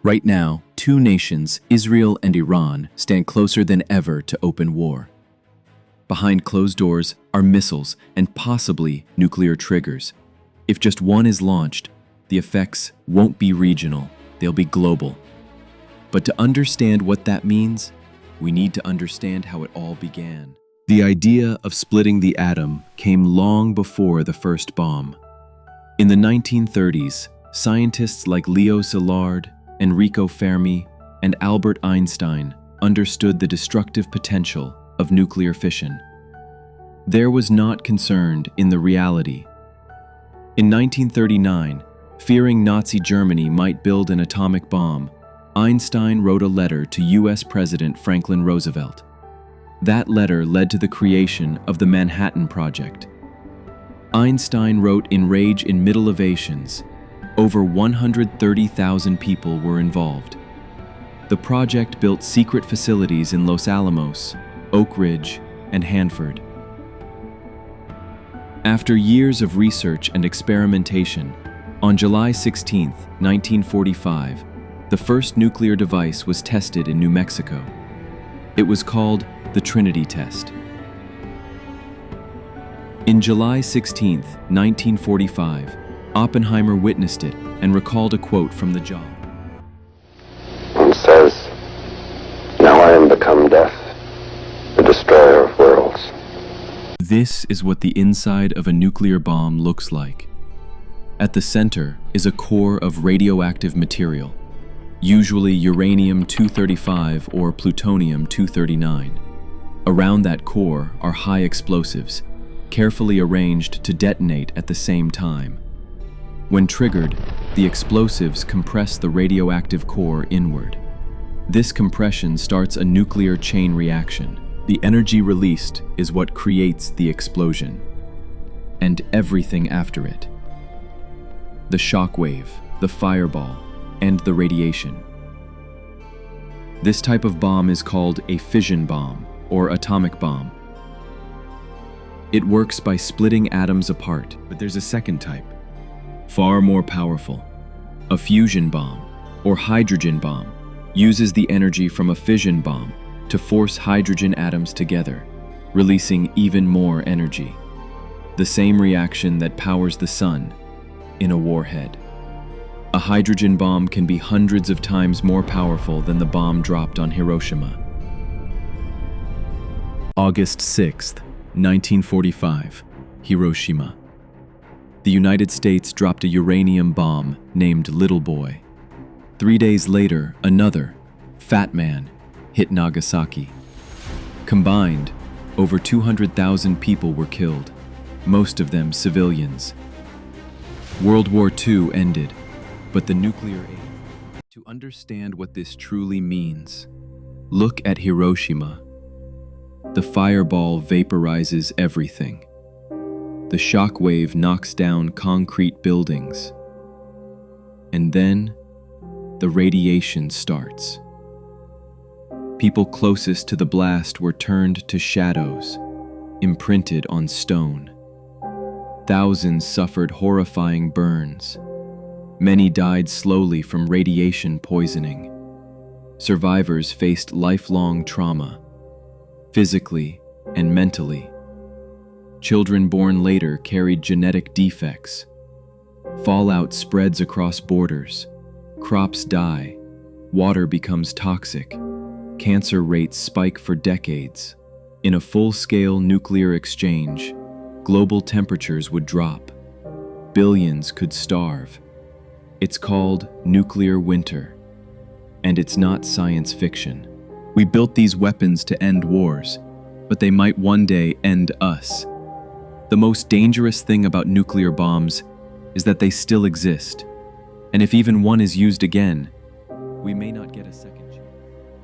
Right now, two nations, Israel and Iran, stand closer than ever to open war. Behind closed doors are missiles and possibly nuclear triggers. If just one is launched, the effects won't be regional, they'll be global. But to understand what that means, we need to understand how it all began. The idea of splitting the atom came long before the first bomb. In the 1930s, scientists like Leo Szilard, Enrico Fermi, and Albert Einstein understood the destructive potential of nuclear fission. There was not concerned in the reality. In 1939, fearing Nazi Germany might build an atomic bomb, Einstein wrote a letter to US President Franklin Roosevelt. That letter led to the creation of the Manhattan Project. Einstein wrote in Rage in Middle Ovations, over 130,000 people were involved. The project built secret facilities in Los Alamos, Oak Ridge, and Hanford. After years of research and experimentation, on July 16, 1945, the first nuclear device was tested in New Mexico. It was called the Trinity Test. In July 16, 1945, Oppenheimer witnessed it and recalled a quote from the job. He says, "Now I am become death, the destroyer of worlds." This is what the inside of a nuclear bomb looks like. At the center is a core of radioactive material, usually uranium-235 or plutonium-239. Around that core are high explosives, carefully arranged to detonate at the same time. When triggered, the explosives compress the radioactive core inward. This compression starts a nuclear chain reaction. The energy released is what creates the explosion, and everything after it. The shock wave, the fireball, and the radiation. This type of bomb is called a fission bomb or atomic bomb. It works by splitting atoms apart, but there's a second type, far more powerful. A fusion bomb, or hydrogen bomb, uses the energy from a fission bomb to force hydrogen atoms together, releasing even more energy. The same reaction that powers the sun in a warhead. A hydrogen bomb can be hundreds of times more powerful than the bomb dropped on Hiroshima. August 6, 1945, Hiroshima. The United States dropped a uranium bomb named Little Boy. 3 days later, another, Fat Man, hit Nagasaki. Combined, over 200,000 people were killed, most of them civilians. World War II ended, but the nuclear age. To understand what this truly means, look at Hiroshima. The fireball vaporizes everything. The shock wave knocks down concrete buildings. And then, the radiation starts. People closest to the blast were turned to shadows, imprinted on stone. Thousands suffered horrifying burns. Many died slowly from radiation poisoning. Survivors faced lifelong trauma, physically and mentally. Children born later carried genetic defects. Fallout spreads across borders. Crops die. Water becomes toxic. Cancer rates spike for decades. In a full-scale nuclear exchange, global temperatures would drop. Billions could starve. It's called nuclear winter. And it's not science fiction. We built these weapons to end wars, but they might one day end us. The most dangerous thing about nuclear bombs is that they still exist. And if even one is used again, we may not get a second.